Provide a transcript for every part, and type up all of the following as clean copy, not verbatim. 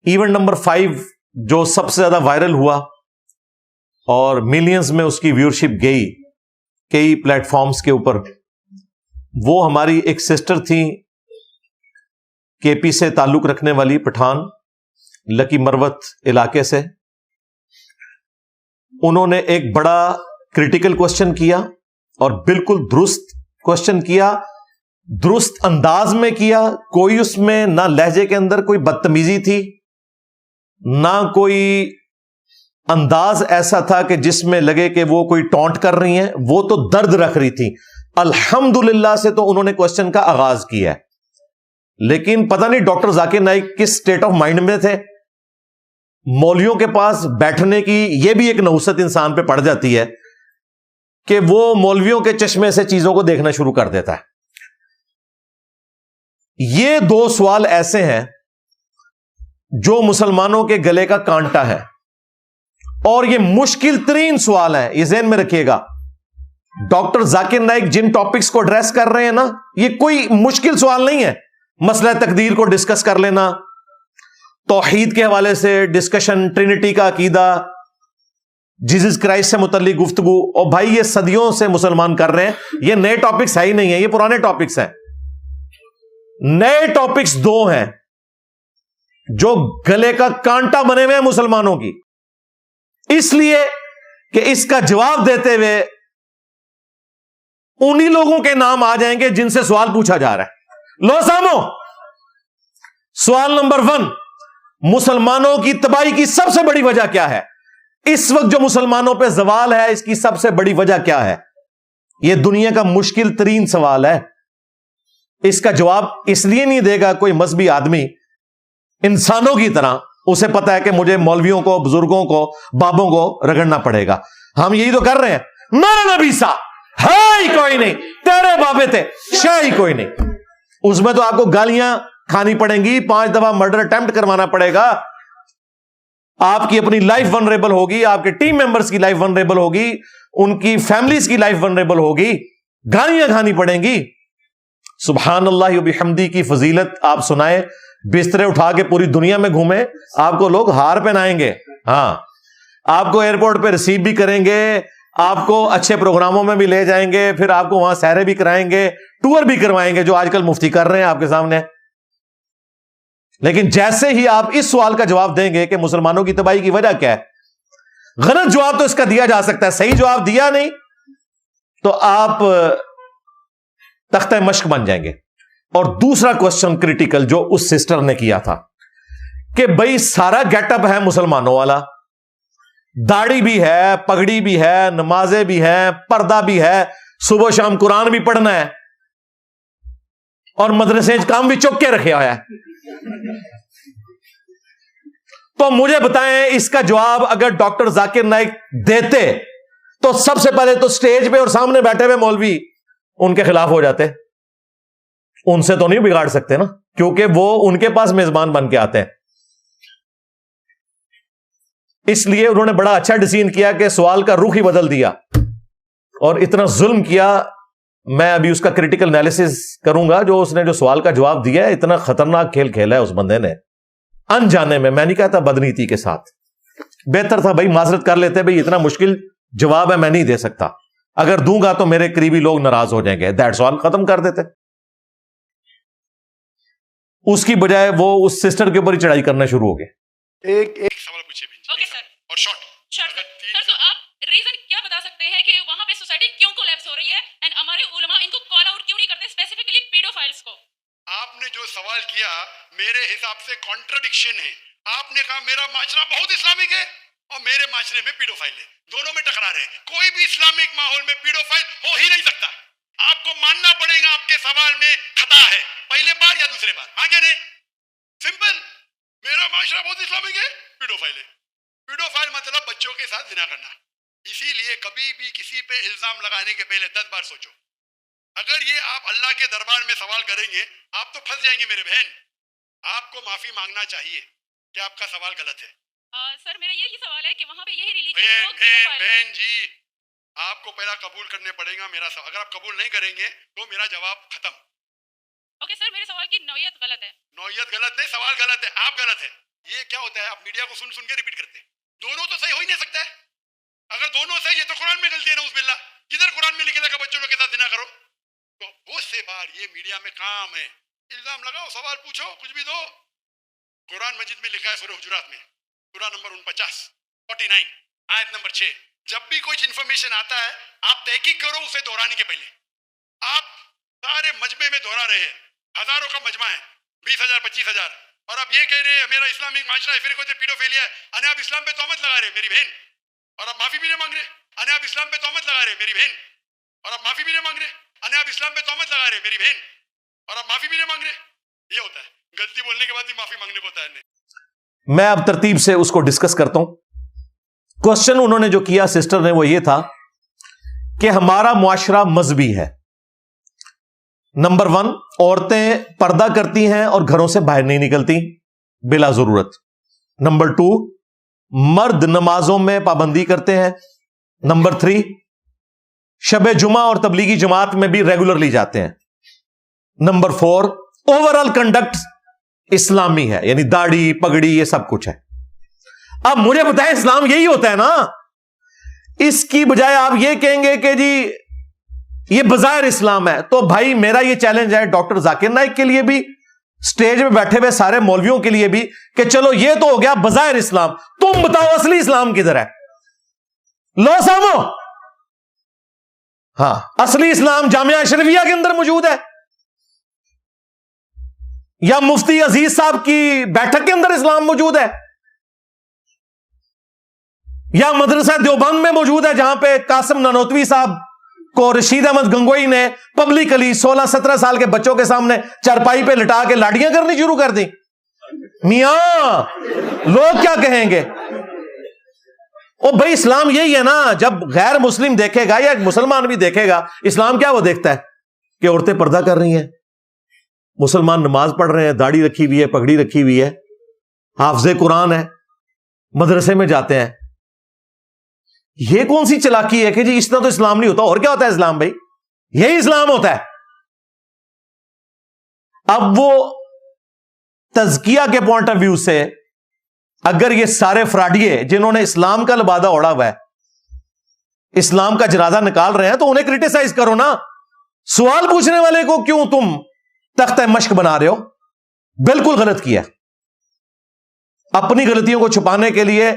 Event number 5 جو سب سے زیادہ وائرل ہوا اور ملینز میں اس کی ویورشپ گئی کئی پلیٹ فارمز کے اوپر، وہ ہماری ایک سسٹر تھی کے پی سے تعلق رکھنے والی، پٹھان لکی مروت علاقے سے. انہوں نے ایک بڑا کریٹیکل کوشچن کیا اور بالکل درست کوشچن کیا، درست انداز میں کیا. کوئی اس میں نہ لہجے کے اندر کوئی بدتمیزی تھی، نہ کوئی انداز ایسا تھا کہ جس میں لگے کہ وہ کوئی ٹونٹ کر رہی ہیں، وہ تو درد رکھ رہی تھی. الحمدللہ سے تو انہوں نے کوشچن کا آغاز کیا ہے. لیکن پتہ نہیں ڈاکٹر ذاکر نائک کس سٹیٹ آف مائنڈ میں تھے. مولویوں کے پاس بیٹھنے کی یہ بھی ایک نحوست انسان پہ پڑ جاتی ہے کہ وہ مولویوں کے چشمے سے چیزوں کو دیکھنا شروع کر دیتا ہے. یہ 2 سوال ایسے ہیں جو مسلمانوں کے گلے کا کانٹا ہے، اور یہ مشکل ترین سوال ہے. یہ ذہن میں رکھیے گا، ڈاکٹر ذاکر نائک جن ٹاپکس کو ایڈریس کر رہے ہیں نا، یہ کوئی مشکل سوال نہیں ہے. مسئلہ تقدیر کو ڈسکس کر لینا، توحید کے حوالے سے ڈسکشن، ٹرینٹی کا عقیدہ، جیزس کرائسٹ سے متعلق گفتگو. اور بھائی یہ صدیوں سے مسلمان کر رہے ہیں، یہ نئے ٹاپکس ہے ہی نہیں ہیں، یہ پرانے ٹاپکس ہیں. نئے ٹاپکس 2 ہیں جو گلے کا کانٹا بنے ہوئے ہیں مسلمانوں کی، اس لیے کہ اس کا جواب دیتے ہوئے انہی لوگوں کے نام آ جائیں گے جن سے سوال پوچھا جا رہا ہے. لو سامو، سوال نمبر 1، مسلمانوں کی تباہی کی سب سے بڑی وجہ کیا ہے؟ اس وقت جو مسلمانوں پہ زوال ہے، اس کی سب سے بڑی وجہ کیا ہے؟ یہ دنیا کا مشکل ترین سوال ہے. اس کا جواب اس لیے نہیں دے گا کوئی مذہبی آدمی انسانوں کی طرح، اسے پتا ہے کہ مجھے مولویوں کو، بزرگوں کو، بابوں کو رگڑنا پڑے گا. ہم یہی تو کر رہے ہیں. میرا نبی سا ہے ہی کوئی نہیں، تیرے بابے تھے شاہ ہی کوئی نہیں. اس میں تو آپ کو گالیاں کھانی پڑیں گی، 5 دفعہ مرڈر اٹیمپٹ کروانا پڑے گا، آپ کی اپنی لائف ونریبل ہوگی، آپ کے ٹیم ممبرز کی لائف ونریبل ہوگی، ان کی فیملیز کی لائف ونریبل ہوگی، گالیاں کھانی پڑیں گی. سبحان اللہ و بحمدی کی فضیلت آپ سنائیں، بسترے اٹھا کے پوری دنیا میں گھومیں، آپ کو لوگ ہار پہنائیں گے. ہاں، آپ کو ایئرپورٹ پہ ریسیو بھی کریں گے، آپ کو اچھے پروگراموں میں بھی لے جائیں گے، پھر آپ کو وہاں سیرے بھی کرائیں گے، ٹور بھی کروائیں گے، جو آج کل مفتی کر رہے ہیں آپ کے سامنے. لیکن جیسے ہی آپ اس سوال کا جواب دیں گے کہ مسلمانوں کی تباہی کی وجہ کیا ہے، غلط جواب تو اس کا دیا جا سکتا ہے، صحیح جواب دیا نہیں تو آپ تختہ مشق بن جائیں گے. اور دوسرا کوشچن کریٹیکل جو اس سسٹر نے کیا تھا کہ بھئی سارا گیٹ اپ ہے مسلمانوں والا، داڑھی بھی ہے، پگڑی بھی ہے، نمازیں بھی ہیں، پردہ بھی ہے، صبح شام قرآن بھی پڑھنا ہے، اور مدرسے کام بھی چوک کے رکھے ہوا ہے. تو مجھے بتائیں اس کا جواب اگر ڈاکٹر ذاکر نائک دیتے تو سب سے پہلے تو سٹیج پہ اور سامنے بیٹھے ہوئے مولوی ان کے خلاف ہو جاتے. ان سے تو نہیں بگاڑ سکتے نا، کیونکہ وہ ان کے پاس میزبان بن کے آتے ہیں. اس لیے انہوں نے بڑا اچھا ڈیسیژن کیا کہ سوال کا رخ ہی بدل دیا اور اتنا ظلم کیا. میں ابھی اس کا کریٹیکل انالیسس کروں گا. جو اس نے جو سوال کا جواب دیا ہے، اتنا خطرناک کھیل کھیلا ہے اس بندے نے انجانے میں نہیں کہتا بدنیتی کے ساتھ. بہتر تھا بھائی معذرت کر لیتے، بھائی اتنا مشکل جواب ہے میں نہیں دے سکتا، اگر دوں گا تو میرے قریبی لوگ ناراض ہو جائیں گے، دیٹ سوال ختم کر دیتے. اس کی بجائے وہ اس سسٹر کے اوپر ہی چڑھائی کرنا شروع ہو گئے. ایک سوال پوچھیے بھی. اوکے سر، اور شارٹ سر. تو آپ ریزن کیا بتا سکتے ہیں کہ وہاں پہ سوسائٹی کیوں کولیپس ہو رہی ہے اینڈ ہمارے علماء ان کو کال آؤٹ کیوں نہیں کرتے، اسپیسیفکلی پیڈوفائلز کو؟ آپ نے جو سوال کیا میرے حساب سے کانٹرڈکشن ہے. آپ نے کہا میرا معاشرہ بہت اسلامک ہے اور میرے معاشرے میں پیڈوفائل ہے، دونوں میں ٹکرار ہے. کوئی بھی اسلامک ماحول میں پیڈوفائل ہو ہی نہیں سکتا. آپ کو ماننا پڑے گا آپ کے سوال میں خطا ہے، پہلے بار یا دوسرے بار. آگے نہیں، سمپل. میرا معاشرہ بہت اسلامک ہے، پیڈوفائل ہے. پیڈوفائل مطلب بچوں کے ساتھ زنا کرنا. اسی لیے کبھی بھی کسی پہ الزام لگانے کے پہلے 10 بار سوچو. اگر یہ آپ اللہ کے دربار میں سوال کریں گے آپ تو پھنس جائیں گے میرے بہن. آپ کو معافی مانگنا چاہیے کہ آپ کا سوال غلط ہے. سر میرا یہی سوال ہے کہ وہاں پہ یہی ریلیجن بہن جی آپ کو پہلا قبول کرنے پڑے گا میرا سوال. اگر آپ قبول نہیں کریں گے تو میرا جواب ختم. اوکے سر، میرے سوال کی نوعیت غلط ہے. نوعیت غلط نہیں، سوال غلط ہے، آپ غلط ہے. یہ کیا ہوتا ہے, آپ میڈیا کو سن کے ریپیٹ کرتے ہیں. دونوں تو صحیح ہو ہی نہیں سکتا ہے. اگر دونوں صحیح ہے تو قرآن میں غلطی ہے, نعوذ باللہ. کدھر قرآن میں لکھا کہ بچوں لوگ کے ساتھ زنا کرو؟ تو بہت سے بار یہ میڈیا میں کام ہے, الزام لگاؤ, سوال پوچھو, کچھ بھی دو. قرآن مجید میں لکھا ہے سورہ حجرات میں, سورہ نمبر 49 آیت نمبر 6, جب بھی کوئی انفارمیشن آتا ہے آپ تحقیق کرو اسے دہرانے کے پہلے. آپ سارے مجمع میں دہرا رہے ہیں, ہزاروں کا مجمع ہے, 20,000 25,000, اور آپ یہ کہہ رہے ہیں میرا اسلامک معاشرہ ہے, پھر کوئی پیڈوفیلیا ہے, انے آپ اسلام پہ تہمت لگا رہے میری بہن, اور آپ معافی بھی نہیں مانگ رہے. انے آپ اسلام پہ تہمت لگا رہے میری بہن, اور آپ معافی بھی نہیں مانگ رہے. انے آپ اسلام پہ تہمت لگا رہے میری بہن, اور آپ معافی بھی نہیں مانگ رہے. یہ ہوتا ہے, غلطی بولنے کے بعد بھی معافی مانگنے کو ہوتا ہے. میں اب ترتیب سے اس کو ڈسکس کرتا ہوں. کوشچن انہوں نے جو کیا سسٹر نے وہ یہ تھا کہ ہمارا معاشرہ مذہبی ہے. نمبر 1, عورتیں پردہ کرتی ہیں اور گھروں سے باہر نہیں نکلتی بلا ضرورت. نمبر 2, مرد نمازوں میں پابندی کرتے ہیں. نمبر 3, شب جمعہ اور تبلیغی جماعت میں بھی ریگولرلی جاتے ہیں. نمبر 4, اوور آل کنڈکٹ اسلامی ہے, یعنی داڑھی پگڑی یہ سب کچھ ہے. اب مجھے بتائیں اسلام یہی ہوتا ہے نا؟ اس کی بجائے آپ یہ کہیں گے کہ جی یہ بظاہر اسلام ہے. تو بھائی میرا یہ چیلنج ہے ڈاکٹر ذاکر نائک کے لیے بھی, سٹیج میں بیٹھے ہوئے سارے مولویوں کے لیے بھی, کہ چلو یہ تو ہو گیا بظاہر اسلام, تم بتاؤ اصلی اسلام کدھر ہے؟ لو سامو, ہاں اصلی اسلام جامعہ اشرفیہ کے اندر موجود ہے, یا مفتی عزیز صاحب کی بیٹھک کے اندر اسلام موجود ہے, یا مدرسہ دیوبند میں موجود ہے جہاں پہ قاسم نانوتوی صاحب کو رشید احمد گنگوئی نے پبلکلی 16-17 سال کے بچوں کے سامنے چارپائی پہ لٹا کے لاڑیاں کرنی شروع کر دی. میاں لوگ کیا کہیں گے؟ او بھائی اسلام یہی ہے نا. جب غیر مسلم دیکھے گا یا ایک مسلمان بھی دیکھے گا اسلام کیا وہ دیکھتا ہے کہ عورتیں پردہ کر رہی ہیں, مسلمان نماز پڑھ رہے ہیں, داڑھی رکھی ہوئی ہے, پگڑی رکھی ہوئی ہے, حافظ قرآن ہے, مدرسے میں جاتے ہیں. یہ کون سی چلاکی ہے کہ جی اس طرح تو اسلام نہیں ہوتا؟ اور کیا ہوتا ہے اسلام؟ بھائی یہی اسلام ہوتا ہے. اب وہ تزکیہ کے پوائنٹ آف ویو سے اگر یہ سارے فراڈیے جنہوں نے اسلام کا لبادہ اوڑا ہوا ہے, اسلام کا جنازہ نکال رہے ہیں, تو انہیں کرٹیسائز کرو نا. سوال پوچھنے والے کو کیوں تم تختہ مشق بنا رہے ہو؟ بالکل غلط کیا. اپنی غلطیوں کو چھپانے کے لیے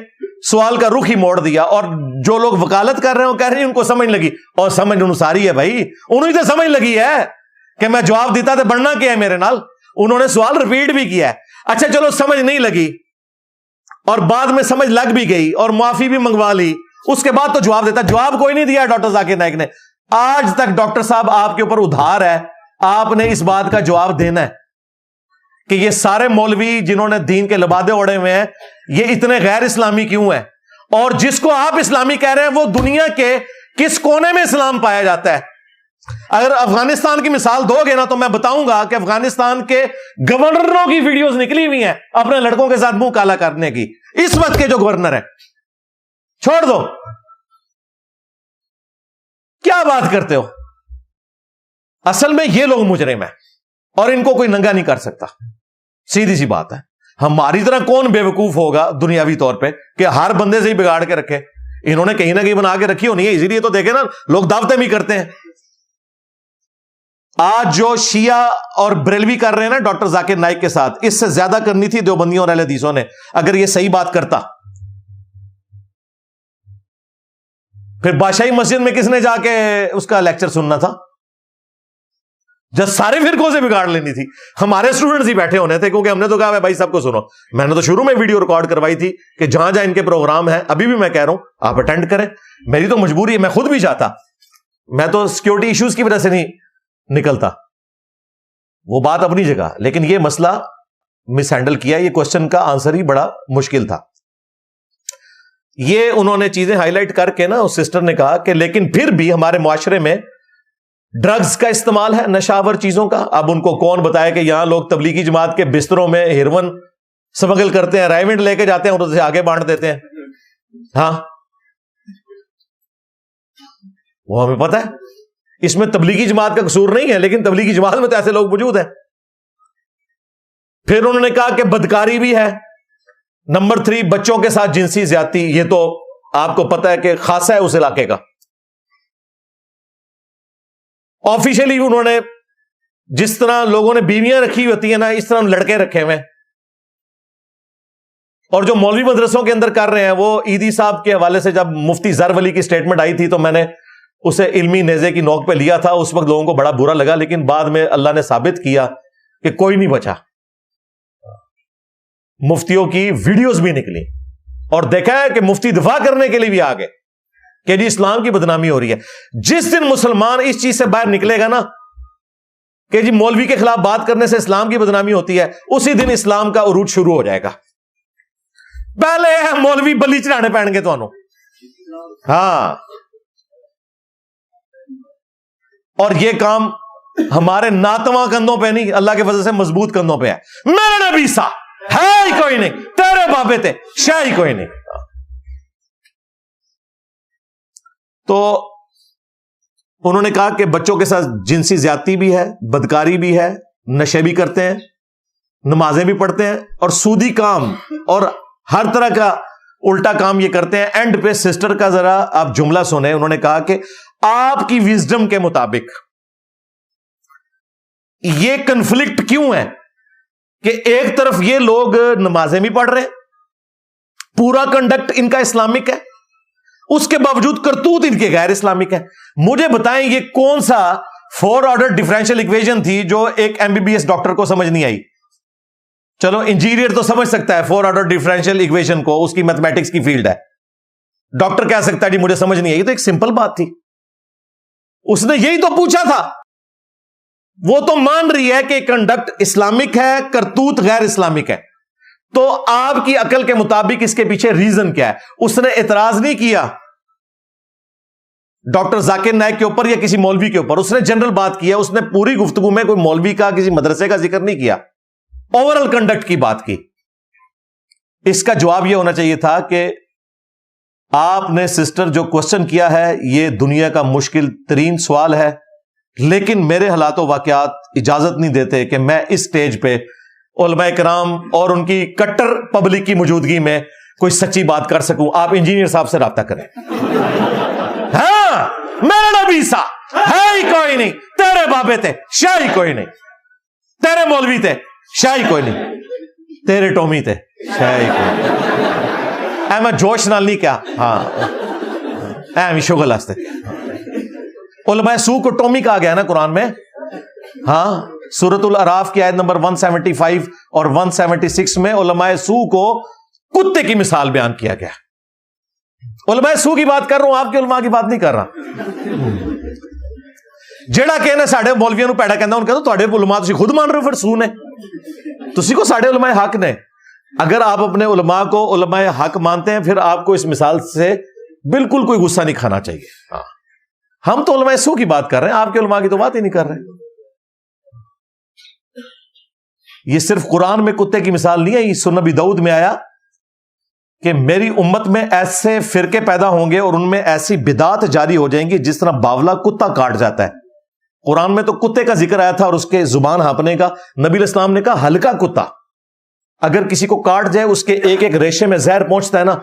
سوال کا رخ ہی موڑ دیا. اور جو لوگ وکالت کر رہے ہیں وہ کہہ رہے ہیں ان کو سمجھ لگی, اور سمجھ انساری ہے بھائی, انہوں نے سمجھ لگی ہے کہ میں جواب دیتا تو بڑھنا کیا ہے میرے نال. انہوں نے سوال ریپیٹ بھی کیا ہے. اچھا چلو سمجھ نہیں لگی اور بعد میں سمجھ لگ بھی گئی اور معافی بھی منگوا لی, اس کے بعد تو جواب دیتا. جواب کوئی نہیں دیا ڈاکٹر ذاکر نائک نے آج تک. ڈاکٹر صاحب آپ کے اوپر ادھار ہے, آپ نے اس بات کا جواب دینا ہے کہ یہ سارے مولوی جنہوں نے دین کے لبادے اوڑے ہوئے ہیں یہ اتنے غیر اسلامی کیوں ہیں, اور جس کو آپ اسلامی کہہ رہے ہیں وہ دنیا کے کس کونے میں اسلام پایا جاتا ہے. اگر افغانستان کی مثال دو گے نا تو میں بتاؤں گا کہ افغانستان کے گورنروں کی ویڈیوز نکلی ہوئی ہیں اپنے لڑکوں کے ساتھ منہ کالا کرنے کی, اس وقت کے جو گورنر ہیں. چھوڑ دو, کیا بات کرتے ہو؟ اصل میں یہ لوگ مجرم ہیں اور ان کو کوئی ننگا نہیں کر سکتا. سیدھی سی بات ہے. ہماری طرح کون بے وقوف ہوگا دنیاوی طور پہ کہ ہر بندے سے ہی بگاڑ کے رکھے؟ انہوں نے کہیں نہ کہیں بنا کے رکھی ہونی ہے, اسی لیے تو دیکھیں نا لوگ دعوتیں بھی کرتے ہیں. آج جو شیعہ اور بریلوی کر رہے ہیں نا ڈاکٹر ذاکر نائک کے ساتھ, اس سے زیادہ کرنی تھی دیوبندیوں اور اہل حدیثوں نے اگر یہ صحیح بات کرتا. پھر بادشاہی مسجد میں کس نے جا کے اس کا لیکچر سننا تھا جب سارے فرقوں سے بگاڑ لینی تھی؟ ہمارے اسٹوڈنٹس ہی بیٹھے ہونے تھے کیونکہ ہم نے تو کہا بھائی سب کو سنو. میں نے تو شروع میں ویڈیو ریکارڈ کروائی تھی کہ جہاں جہاں ان کے پروگرام ہیں, ابھی بھی میں کہہ رہا ہوں آپ اٹینڈ کریں. میری تو مجبوری ہے, میں خود بھی چاہتا, میں تو سیکورٹی ایشوز کی وجہ سے نہیں نکلتا, وہ بات اپنی جگہ. لیکن یہ مسئلہ مس ہینڈل کیا, یہ کوشچن کا آنسر ہی بڑا مشکل تھا. یہ انہوں نے چیزیں ہائی لائٹ کر کے نا اس سسٹر نے کہا کہ لیکن پھر بھی ہمارے معاشرے میں ڈرگز کا استعمال ہے, نشاور چیزوں کا. اب ان کو کون بتایا کہ یہاں لوگ تبلیغی جماعت کے بستروں میں ہیروئن سمگل کرتے ہیں, رائمنڈ لے کے جاتے ہیں اور اسے آگے بانٹ دیتے ہیں. ہاں وہ ہمیں پتہ ہے. اس میں تبلیغی جماعت کا قصور نہیں ہے, لیکن تبلیغی جماعت میں تو ایسے لوگ موجود ہیں. پھر انہوں نے کہا کہ بدکاری بھی ہے, نمبر 3 بچوں کے ساتھ جنسی زیادتی. یہ تو آپ کو پتا ہے کہ خاصا ہے اس علاقے کا. آفیشلی انہوں نے جس طرح لوگوں نے بیویاں رکھی ہوتی ہیں نا, اس طرح لڑکے رکھے ہوئے ہیں. اور جو مولوی مدرسوں کے اندر کر رہے ہیں, وہ عیدی صاحب کے حوالے سے جب مفتی زر ولی کی سٹیٹمنٹ آئی تھی تو میں نے اسے علمی نیزے کی نوک پہ لیا تھا. اس وقت لوگوں کو بڑا برا لگا, لیکن بعد میں اللہ نے ثابت کیا کہ کوئی نہیں بچا. مفتیوں کی ویڈیوز بھی نکلی اور دیکھا ہے کہ مفتی دفاع کرنے کے لیے بھی آگے کہ جی اسلام کی بدنامی ہو رہی ہے. جس دن مسلمان اس چیز سے باہر نکلے گا نا کہ جی مولوی کے خلاف بات کرنے سے اسلام کی بدنامی ہوتی ہے, اسی دن اسلام کا عروج شروع ہو جائے گا. پہلے مولوی بلی چڑھانے پہن گے تو ہاں, اور یہ کام ہمارے ناتواں کندھوں پہ نہیں, اللہ کے فضل سے مضبوط کندھوں پہ ہے. میرے نبی سا ہے ہی کوئی نہیں, تیرے بابے تھے شاہ ہی کوئی نہیں. تو انہوں نے کہا کہ بچوں کے ساتھ جنسی زیادتی بھی ہے, بدکاری بھی ہے, نشے بھی کرتے ہیں, نمازیں بھی پڑھتے ہیں, اور سودی کام اور ہر طرح کا الٹا کام یہ کرتے ہیں. اینڈ پہ سسٹر کا ذرا آپ جملہ سنیں. انہوں نے کہا کہ آپ کی وزڈم کے مطابق یہ کنفلکٹ کیوں ہے کہ ایک طرف یہ لوگ نمازیں بھی پڑھ رہے ہیں, پورا کنڈکٹ ان کا اسلامک ہے, اس کے باوجود کرتوت ان کے غیر اسلامک ہے. مجھے بتائیں یہ کون سا 4 آرڈر ڈفرینشیل اکویژن تھی جو ایک MBBS ڈاکٹر کو سمجھ نہیں آئی. چلو انجینئر تو سمجھ سکتا ہے 4 آرڈر ڈفرینشیل اکویژن کو, اس کی میتھمیٹکس کی فیلڈ ہے. ڈاکٹر کہہ سکتا ہے جی مجھے سمجھ نہیں آئی. تو ایک سمپل بات تھی, اس نے یہی تو پوچھا تھا. وہ تو مان رہی ہے کہ کنڈکٹ اسلامک ہے, کرتوت غیر اسلامک ہے. تو آپ کی عقل کے مطابق اس کے پیچھے ریزن کیا ہے؟ اس نے اعتراض نہیں کیا ڈاکٹر ذاکر نائک کے اوپر یا کسی مولوی کے اوپر, اس نے جنرل بات کی ہے. اس نے پوری گفتگو میں کوئی مولوی کا, کسی مدرسے کا ذکر نہیں کیا, اوورال کنڈکٹ کی بات کی. اس کا جواب یہ ہونا چاہیے تھا کہ آپ نے سسٹر جو کوشچن کیا ہے یہ دنیا کا مشکل ترین سوال ہے, لیکن میرے حالات و واقعات اجازت نہیں دیتے کہ میں اس سٹیج پہ علماء کرام اور ان کی کٹر پبلک کی موجودگی میں کوئی سچی بات کر سکوں. آپ انجینئر صاحب سے رابطہ کریں. ہاں میرا نبی سا ہے ہی کوئی نہیں, تیرے بابے تھے شاہ ہی کوئی نہیں, تیرے مولوی تھے شاہ ہی کوئی نہیں, تیرے ٹومی تھے شاہ ہی کوئی نہیں. اے میں جوش نال نہیں کیا, ہاں اے میں شغل ہستے. علماء سو کو ٹومی کہا گیا نا قرآن میں. ہاں سورۃ الاعراف کی آیت نمبر 175 اور 176 میں علماء سو کو کتے کی مثال بیان کیا گیا. علماء سو کی بات کر رہا ہوں, آپ کے علماء کی بات نہیں کر رہا. جیڑا کہنا ساڑھے مولویوں پیڑا کہنا ان کہتا تھوڑے علماء تسی خود مان رہے ہو, پھر سو نے تسی کو ساڑھے علماء حق نے. اگر آپ اپنے علماء کو علماء حق مانتے ہیں پھر آپ کو اس مثال سے بالکل کوئی غصہ نہیں کھانا چاہیے. ہاں ہم تو علماء سو کی بات کر رہے ہیں, آپ کے علماء کی تو بات ہی نہیں کر رہے. یہ صرف قرآن میں کتے کی مثال نہیں ہے, یہ سنن ابی داؤد میں آیا کہ میری امت میں ایسے فرقے پیدا ہوں گے اور ان میں ایسی بدعات جاری ہو جائیں گی جس طرح باولا کتا کاٹ جاتا ہے. قرآن میں تو کتے کا ذکر آیا تھا اور اس کے زبان ہانپنے کا. نبی علیہ السلام نے کہا ہلکا کتا اگر کسی کو کاٹ جائے اس کے ایک ایک ریشے میں زہر پہنچتا ہے نا.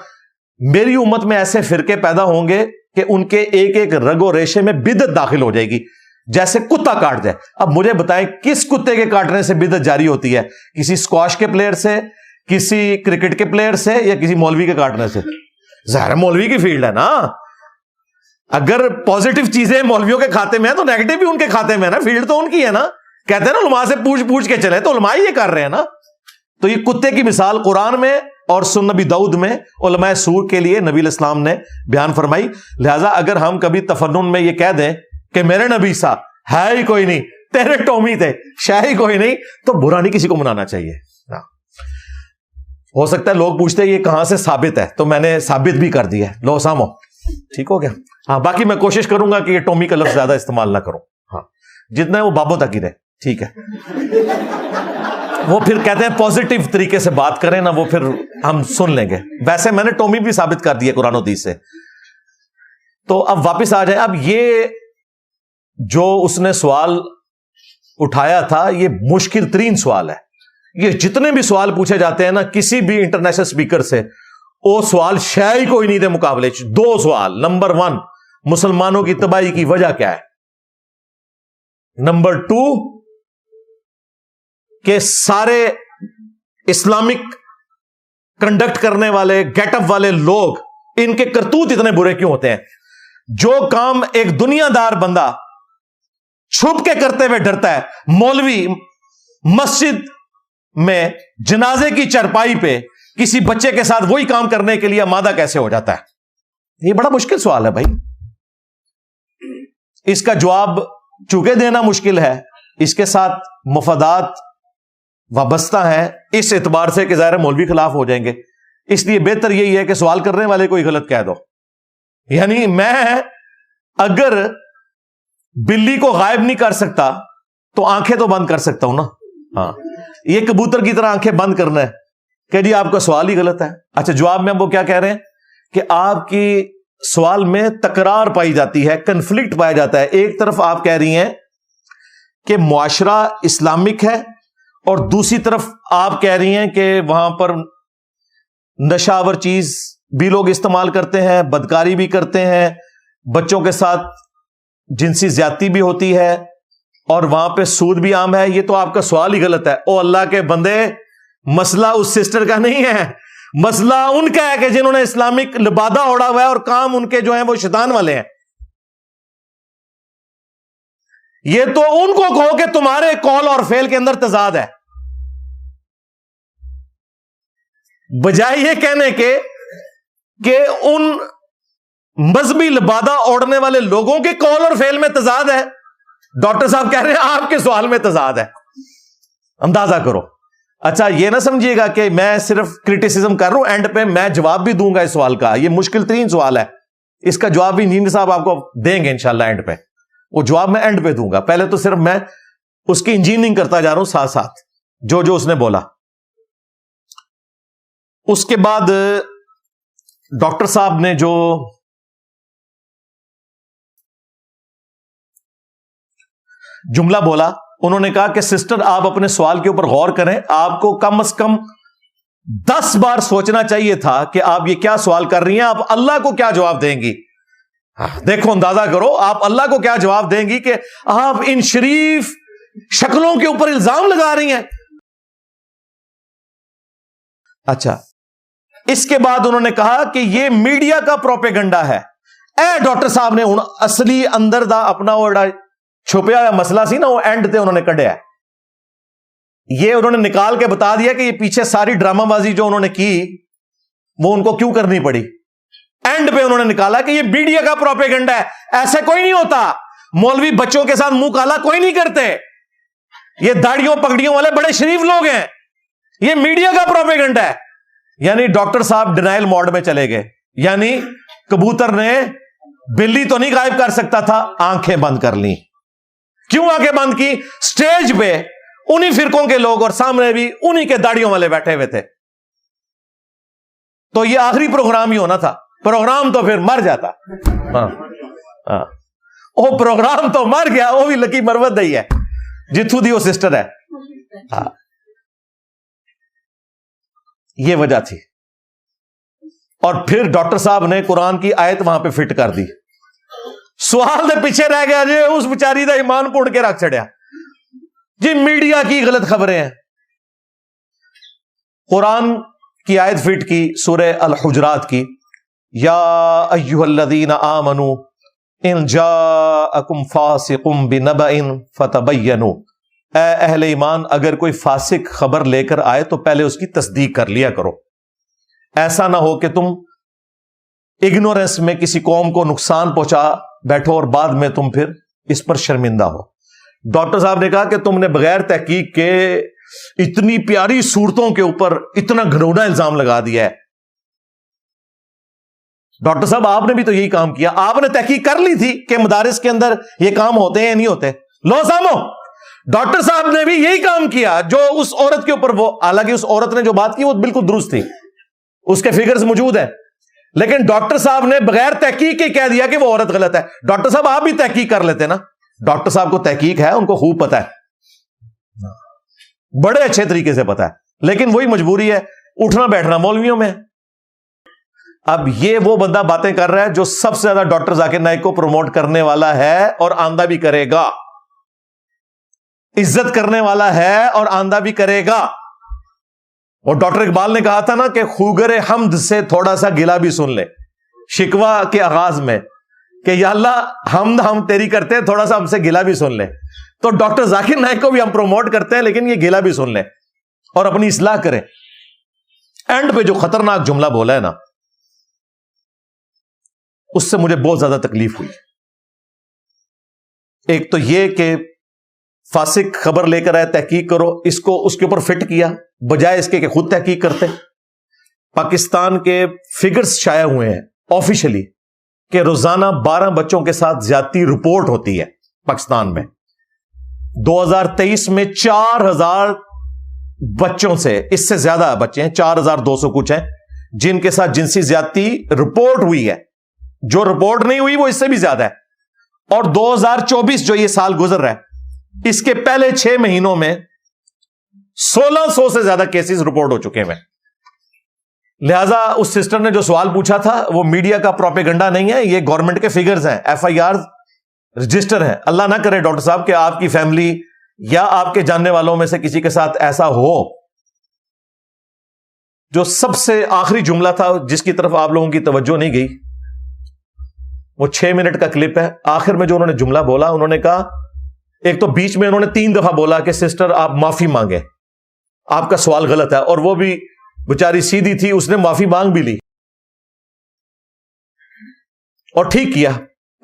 میری امت میں ایسے فرقے پیدا ہوں گے کہ ان کے ایک ایک رگ و ریشے میں بدعت داخل ہو جائے گی جیسے کتا کاٹ جائے. اب مجھے بتائیں کس کتے کے کاٹنے سے بدعت جاری ہوتی ہے؟ کسی اسکواش کے پلیئر سے, کسی کرکٹ کے پلیئر سے, یا کسی مولوی کے کاٹنے سے؟ ظاہر مولوی کی فیلڈ ہے نا. اگر پازیٹو چیزیں مولویوں کے کھاتے میں ہیں تو نیگیٹو بھی ان کے کھاتے میں ہے نا, فیلڈ تو ان کی ہے نا. کہتے ہیں نا علماء سے پوچھ پوچھ کے چلے, تو علماء یہ کر رہے ہیں نا. تو یہ کتے کی مثال قرآن میں اور سنن ابی داؤد میں علماء سور کے لیے نبی علیہ السلام نے بیان فرمائی. لہذا اگر ہم کبھی تفنن میں یہ کہہ دیں کہ میرے نبی سا ہے ہی کوئی نہیں, تیرے ٹومی تھے شاہ ہی کوئی نہیں, تو برا نہیں کسی کو منانا چاہیے. ہو سکتا ہے لوگ پوچھتے ہیں یہ کہاں سے ثابت ہے, تو میں نے ثابت بھی کر دیا ہے. لو سامو ٹھیک ہو گیا. ہاں باقی میں کوشش کروں گا کہ یہ ٹومی کا لفظ زیادہ استعمال نہ کروں. ہاں جتنا ہے وہ بابوں تک ہی رہے, ٹھیک ہے. وہ پھر کہتے ہیں پازیٹیو طریقے سے بات کریں نا, وہ پھر ہم سن لیں گے. ویسے میں نے ٹومی بھی ثابت کر دی ہے قرآن و حدیث سے. تو اب واپس آ جائیں. اب یہ جو اس نے سوال اٹھایا تھا یہ مشکل ترین سوال ہے. یہ جتنے بھی سوال پوچھے جاتے ہیں نا کسی بھی انٹرنیشنل اسپیکر سے، وہ سوال شاید کوئی نہیں دے مقابلے 2 سوال۔ نمبر 1 مسلمانوں کی تباہی کی وجہ کیا ہے، نمبر 2 کہ سارے اسلامک کنڈکٹ کرنے والے گیٹ اپ والے لوگ ان کے کرتوت اتنے برے کیوں ہوتے ہیں؟ جو کام ایک دنیا دار بندہ چھپ کے کرتے ہوئے ڈرتا ہے، مولوی مسجد میں جنازے کی چرپائی پہ کسی بچے کے ساتھ وہی کام کرنے کے لیے آمادہ کیسے ہو جاتا ہے؟ یہ بڑا مشکل سوال ہے بھائی، اس کا جواب چونکہ دینا مشکل ہے، اس کے ساتھ مفادات وابستہ ہیں اس اعتبار سے کہ ظاہر مولوی خلاف ہو جائیں گے، اس لیے بہتر یہی ہے کہ سوال کرنے والے کوئی غلط کہہ دو۔ یعنی میں اگر بلی کو غائب نہیں کر سکتا تو آنکھیں تو بند کر سکتا ہوں نا، ہاں یہ کبوتر کی طرح آنکھیں بند کرنا ہے کہ جی آپ کا سوال ہی غلط ہے۔ اچھا جواب میں وہ کیا کہہ رہے ہیں کہ آپ کی سوال میں تکرار پائی جاتی ہے، کنفلکٹ پایا جاتا ہے۔ ایک طرف آپ کہہ رہی ہیں کہ معاشرہ اسلامک ہے اور دوسری طرف آپ کہہ رہی ہیں کہ وہاں پر نشاور چیز بھی لوگ استعمال کرتے ہیں، بدکاری بھی کرتے ہیں، بچوں کے ساتھ جنسی زیادتی بھی ہوتی ہے اور وہاں پہ سود بھی عام ہے۔ یہ تو آپ کا سوال ہی غلط ہے۔ او اللہ کے بندے، مسئلہ اس سسٹر کا نہیں ہے، مسئلہ ان کا ہے کہ جنہوں نے اسلامک لبادہ اوڑا ہوا ہے اور کام ان کے جو ہیں وہ شیطان والے ہیں۔ یہ تو ان کو کہو کہ تمہارے قول اور فعل کے اندر تضاد ہے، بجائے یہ کہنے کے کہ ان مذہبی لبادہ اوڑھنے والے لوگوں کے قول اور فعل میں تضاد ہے۔ ڈاکٹر صاحب کہہ رہے ہیں آپ کے سوال میں تضاد ہے، اندازہ کرو۔ اچھا یہ نہ سمجھیے گا کہ میں صرف کرٹیسزم کر رہا ہوں، اینڈ پہ میں جواب بھی دوں گا اس سوال کا۔ یہ مشکل ترین سوال ہے، اس کا جواب بھی انجینئر صاحب آپ کو دیں گے انشاءاللہ اینڈ پہ، وہ جواب میں اینڈ پہ دوں گا۔ پہلے تو صرف میں اس کی انجینئرنگ کرتا جا رہا ہوں ساتھ ساتھ جو جو اس نے بولا۔ اس کے بعد ڈاکٹر صاحب نے جو جملہ بولا، انہوں نے کہا کہ سسٹر آپ اپنے سوال کے اوپر غور کریں، آپ کو کم از کم 10 بار سوچنا چاہیے تھا کہ آپ یہ کیا سوال کر رہی ہیں، آپ اللہ کو کیا جواب دیں گی۔ دیکھو اندازہ کرو، آپ اللہ کو کیا جواب دیں گی کہ آپ ان شریف شکلوں کے اوپر الزام لگا رہی ہیں۔ اچھا اس کے بعد انہوں نے کہا کہ یہ میڈیا کا پروپیگنڈا ہے۔ اے ڈاکٹر صاحب نے اصلی اندر دا اپنا وہ چھپیا ہوا مسئلہ سی نا، وہ اینڈ تے انہوں نے کڈیا ہے۔ یہ انہوں نے نکال کے بتا دیا کہ یہ پیچھے ساری ڈرامہ بازی جو انہوں نے کی وہ ان کو کیوں کرنی پڑی۔ اینڈ پہ انہوں نے نکالا کہ یہ میڈیا کا پروپیگنڈا ہے، ایسے کوئی نہیں ہوتا، مولوی بچوں کے ساتھ منہ کالا کوئی نہیں کرتے، یہ داڑھیوں پگڑیوں والے بڑے شریف لوگ ہیں، یہ میڈیا کا پروپیگنڈا ہے۔ یعنی ڈاکٹر صاحب ڈینائل موڈ میں چلے گئے، یعنی کبوتر نے بلی تو نہیں غائب کر سکتا تھا، آنکھیں بند کر لی۔ کیوں آنکھیں بند کی؟ سٹیج پہ انہی فرقوں کے لوگ اور سامنے بھی انہی کے داڑھیوں والے بیٹھے ہوئے تھے، تو یہ آخری پروگرام ہی ہونا تھا، پروگرام تو پھر مر جاتا۔ وہ پروگرام تو مر گیا، وہ بھی لکی مروت دئی ہے جتھو دی وہ سسٹر ہے۔ یہ وجہ تھی، اور پھر ڈاکٹر صاحب نے قرآن کی آیت وہاں پہ فٹ کر دی۔ سوال دے پیچھے رہ گیا جی، اس بیچاری دا ایمان پوڑ کے رکھ چڑیا جی، میڈیا کی غلط خبریں ہیں۔ قرآن کی آیت فٹ کی سورہ الحجرات کی، یا ایھا الذین آمنوا ان جاءکم فاسق بنبأ فتبینوا، اے اہل ایمان اگر کوئی فاسق خبر لے کر آئے تو پہلے اس کی تصدیق کر لیا کرو، ایسا نہ ہو کہ تم اگنورنس میں کسی قوم کو نقصان پہنچا بیٹھو اور بعد میں تم پھر اس پر شرمندہ ہو۔ ڈاکٹر صاحب نے کہا کہ تم نے بغیر تحقیق کے اتنی پیاری صورتوں کے اوپر اتنا گھنونا الزام لگا دیا ہے۔ ڈاکٹر صاحب آپ نے بھی تو یہی کام کیا، آپ نے تحقیق کر لی تھی کہ مدارس کے اندر یہ کام ہوتے ہیں یا نہیں ہوتے۔ لو سامو، ڈاکٹر صاحب نے بھی یہی کام کیا جو اس عورت کے اوپر، وہ حالانکہ اس عورت نے جو بات کی وہ بالکل درست تھی، اس کے فگرز موجود ہیں، لیکن ڈاکٹر صاحب نے بغیر تحقیق کے کہہ دیا کہ وہ عورت غلط ہے۔ ڈاکٹر صاحب آپ بھی تحقیق کر لیتے نا، ڈاکٹر صاحب کو تحقیق ہے، ان کو خوب پتہ ہے، بڑے اچھے طریقے سے پتا ہے، لیکن وہی مجبوری ہے، اٹھنا بیٹھنا مولویوں میں۔ اب یہ وہ بندہ باتیں کر رہا ہے جو سب سے زیادہ ڈاکٹر ذاکر نائک کو پروموٹ کرنے والا ہے اور آندہ بھی کرے گا، عزت کرنے والا ہے اور آندہ بھی کرے گا۔ اور ڈاکٹر اقبال نے کہا تھا نا کہ خوگر حمد سے تھوڑا سا گلا بھی سن لے، شکوہ کے آغاز میں، کہ یا اللہ حمد ہم تیری کرتے ہیں، تھوڑا سا ہم سے گلا بھی سن لے۔ تو ڈاکٹر ذاکر نائک کو بھی ہم پروموٹ کرتے ہیں، لیکن یہ گلا بھی سن لیں اور اپنی اصلاح کریں۔ اینڈ پہ جو خطرناک جملہ بولا ہے نا، اس سے مجھے بہت زیادہ تکلیف ہوئی۔ ایک تو یہ کہ فاسق خبر لے کر آئے تحقیق کرو، اس کو اس کے اوپر فٹ کیا بجائے اس کے کہ خود تحقیق کرتے۔ پاکستان کے فگرز شائع ہوئے ہیں آفیشلی کہ روزانہ 12 بچوں کے ساتھ زیادتی رپورٹ ہوتی ہے پاکستان میں۔ 2023 میں 4000 بچوں سے، اس سے زیادہ بچے ہیں، 4200 کچھ ہیں جن کے ساتھ جنسی زیادتی رپورٹ ہوئی ہے۔ جو رپورٹ نہیں ہوئی وہ اس سے بھی زیادہ ہے۔ اور 2024 جو یہ سال گزر رہا ہے، اس کے پہلے 6 مہینوں میں 1600 سے زیادہ کیسز رپورٹ ہو چکے ہیں۔ لہذا اس سسٹر نے جو سوال پوچھا تھا وہ میڈیا کا پروپیگنڈا نہیں ہے، یہ گورنمنٹ کے فگرز ہیں، FIR رجسٹر ہیں۔ اللہ نہ کرے ڈاکٹر صاحب کہ آپ کی فیملی یا آپ کے جاننے والوں میں سے کسی کے ساتھ ایسا ہو۔ جو سب سے آخری جملہ تھا جس کی طرف آپ لوگوں کی توجہ نہیں گئی، وہ 6 منٹ کا کلپ ہے۔ آخر میں جو انہوں نے جملہ بولا، انہوں نے کہا، ایک تو بیچ میں انہوں نے 3 دفعہ بولا کہ سسٹر آپ معافی مانگیں، آپ کا سوال غلط ہے، اور وہ بھی بیچاری سیدھی تھی، اس نے معافی مانگ بھی لی اور ٹھیک کیا۔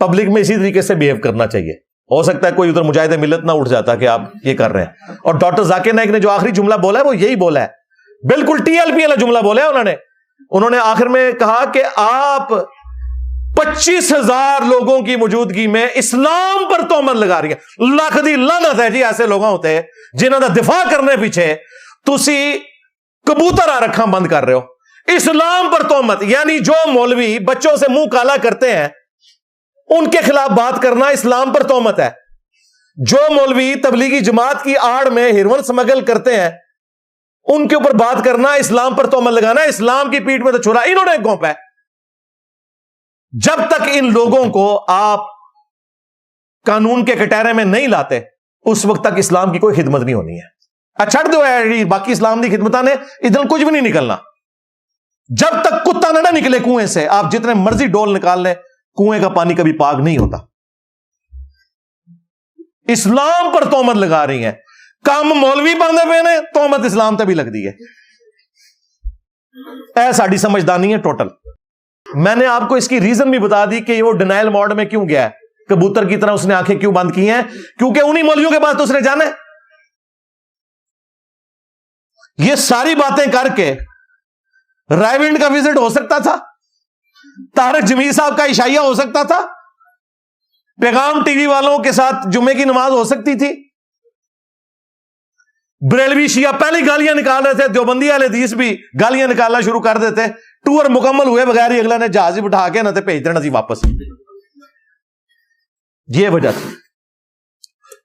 پبلک میں اسی طریقے سے بیہیو کرنا چاہیے۔ ہو سکتا ہے کوئی ادھر مجاہد ملت نہ اٹھ جاتا کہ آپ یہ کر رہے ہیں۔ اور ڈاکٹر ذاکر نائک نے جو آخری جملہ بولا ہے وہ یہی بولا ہے، بالکل TLP والا جملہ بولا ہے انہوں نے آخر میں کہا کہ آپ 25,000 لوگوں کی موجودگی میں اسلام پر تہمت لگا رہی ہے۔ لاکھ دی لعنت ہے جی ایسے لوگ ہوتے ہیں جنہوں کا دفاع کرنے پیچھے تسی کبوتر آ رکھا بند کر رہے ہو۔ اسلام پر تہمت، یعنی جو مولوی بچوں سے منہ کالا کرتے ہیں ان کے خلاف بات کرنا اسلام پر تہمت ہے۔ جو مولوی تبلیغی جماعت کی آڑ میں ہیروئن سمگل کرتے ہیں ان کے اوپر بات کرنا اسلام پر تہمت لگانا، اسلام کی پیٹھ میں تو چھڑا انہوں نے گھونپا ہے۔ جب تک ان لوگوں کو آپ قانون کے کٹہرے میں نہیں لاتے اس وقت تک اسلام کی کوئی خدمت نہیں ہونی ہے۔ چھڑ دو باقی اسلام کی خدمتاں نے ادھر کچھ بھی نہیں نکلنا۔ جب تک کتا نہ نکلے کنویں سے، آپ جتنے مرضی ڈول نکال لیں، کنویں کا پانی کبھی پاک نہیں ہوتا۔ اسلام پر تہمت لگا رہی ہیں، کام مولوی باندھے پہ نے، تہمت اسلام تے بھی لگ دی ہے۔ اے ساڑی سمجھدانی ہے ٹوٹل۔ میں نے آپ کو اس کی ریزن بھی بتا دی کہ وہ ڈینائل موڈ میں کیوں گیا ہے، کبوتر کی طرح اس نے آنکھیں کیوں بند کی ہیں، کیونکہ انہی مولویوں کے پاس تو اس نے جانا ہے۔ یہ ساری باتیں کر کے رائیونڈ کا وزٹ ہو سکتا تھا، طارق جمیل صاحب کا عشائیہ ہو سکتا تھا، پیغام ٹی وی والوں کے ساتھ جمعے کی نماز ہو سکتی تھی، بریلوی شیعہ پہلے گالیاں نکال رہے تھے، دیوبندی اہل حدیث بھی گالیاں نکالنا شروع کر دیتے، ٹور مکمل ہوئے بغیر ہی اگلا نے جہاز ہی بٹھا کے نہ تے بھیج دینا سی واپس۔ یہ وجہ تھی۔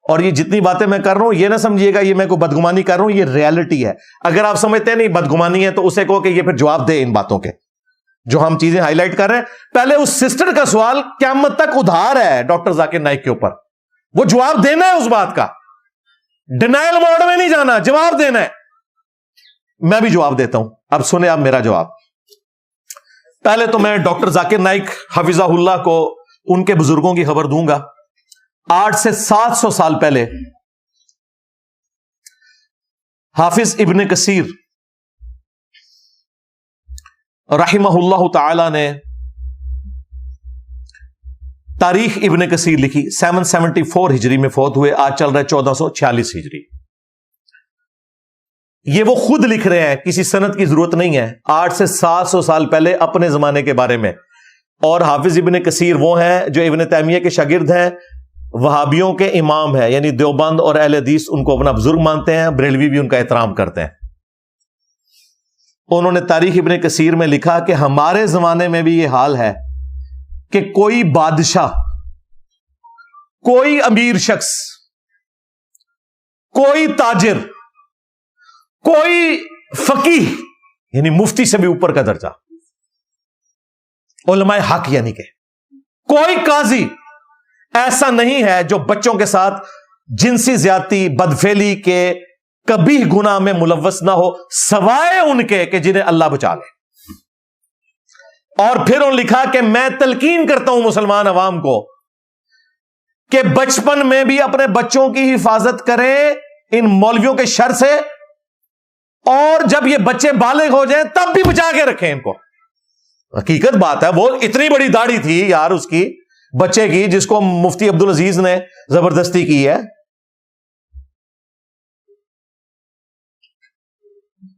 اور یہ جتنی باتیں میں کر رہا ہوں یہ نہ سمجھیے گا یہ میں کوئی بدگمانی کر رہا ہوں، یہ ریالٹی ہے۔ اگر آپ سمجھتے ہیں نہیں بدگمانی ہے تو اسے کہو کہ یہ پھر جواب دے ان باتوں کے جو ہم چیزیں ہائی لائٹ کر رہے ہیں۔ پہلے اس سسٹر کا سوال قیامت تک ادھار ہے ڈاکٹر ذاکر نائک کے اوپر، وہ جواب دینا ہے اس بات کا، ڈینائل موڈ میں نہیں جانا، جواب دینا ہے۔ میں بھی جواب دیتا ہوں، اب سنیں آپ میرا جواب۔ پہلے تو میں ڈاکٹر ذاکر نائک حفظہ اللہ کو ان کے بزرگوں کی خبر دوں گا۔ 800 سے 700 سال پہلے حافظ ابن کثیر رحمہ اللہ تعالی نے تاریخ ابن کثیر لکھی، 774 ہجری میں فوت ہوئے، آج چل رہا ہے 1446 ہجری۔ یہ وہ خود لکھ رہے ہیں، کسی سند کی ضرورت نہیں ہے، 800 سے 700 سال پہلے اپنے زمانے کے بارے میں۔ اور حافظ ابن کثیر وہ ہیں جو ابن تیمیہ کے شاگرد ہیں، وہابیوں کے امام ہیں، یعنی دیوبند اور اہل حدیث ان کو اپنا بزرگ مانتے ہیں، بریلوی بھی ان کا احترام کرتے ہیں۔ انہوں نے تاریخ ابن کثیر میں لکھا کہ ہمارے زمانے میں بھی یہ حال ہے کہ کوئی بادشاہ، کوئی امیر شخص، کوئی تاجر کوئی فقیہ یعنی مفتی سے بھی اوپر کا درجہ، علماء حق یعنی کہ کوئی قاضی ایسا نہیں ہے جو بچوں کے ساتھ جنسی زیادتی بدفعلی کے کبھی گناہ میں ملوث نہ ہو، سوائے ان کے کہ جنہیں اللہ بچا لے۔ اور پھر انہوں نے لکھا کہ میں تلقین کرتا ہوں مسلمان عوام کو کہ بچپن میں بھی اپنے بچوں کی حفاظت کریں ان مولویوں کے شر سے، اور جب یہ بچے بالغ ہو جائیں تب بھی بچا کے رکھیں ان کو۔ حقیقت بات ہے، وہ اتنی بڑی داڑھی تھی یار اس کی بچے کی، جس کو مفتی عبدالعزیز نے زبردستی کی ہے،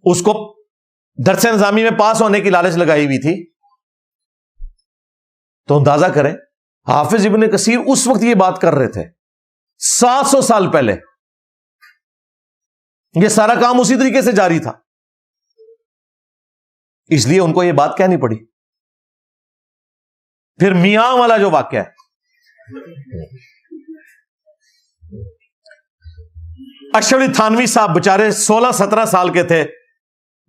اس کو درس نظامی میں پاس ہونے کی لالچ لگائی ہوئی تھی۔ تو اندازہ کریں حافظ ابن کثیر اس وقت یہ بات کر رہے تھے 700 سال پہلے، یہ سارا کام اسی طریقے سے جاری تھا، اس لیے ان کو یہ بات کہنی پڑی۔ پھر میاں والا جو واقعہ ہے، اشرف علی تھانوی صاحب بےچارے 16-17 سال کے تھے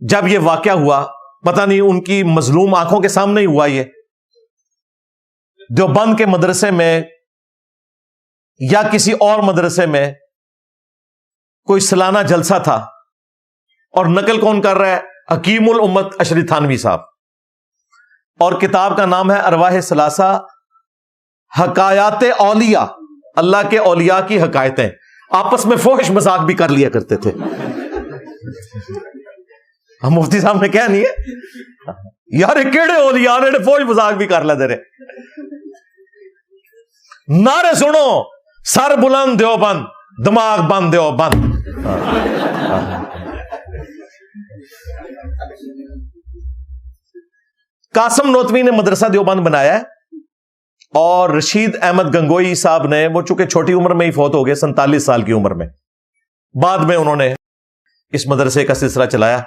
جب یہ واقعہ ہوا، پتہ نہیں ان کی مظلوم آنکھوں کے سامنے ہی ہوا۔ یہ دیوبند کے مدرسے میں یا کسی اور مدرسے میں کوئی سالانہ جلسہ تھا، اور نقل کون کر رہا ہے؟ حکیم الامت اشرف تھانوی صاحب، اور کتاب کا نام ہے ارواح ثلاثہ، حکایات اولیاء، اللہ کے اولیاء کی حکایتیں۔ آپس میں فحش مذاق بھی کر لیا کرتے تھے۔ ہم مفتی صاحب نے کیا نہیں ہے یار کیڑے اولیاء نے فوج مذاق بھی کر لے دے رہے۔ نعرے سنو، سر بلند دیوبند، دماغ بند دیوبند۔ قاسم نوتوی نے مدرسہ دیوبند بنایا ہے، اور رشید احمد گنگوئی صاحب نے، وہ چونکہ چھوٹی عمر میں ہی فوت ہو گئے 47 سال کی عمر میں، بعد میں انہوں نے اس مدرسے کا سلسلہ چلایا۔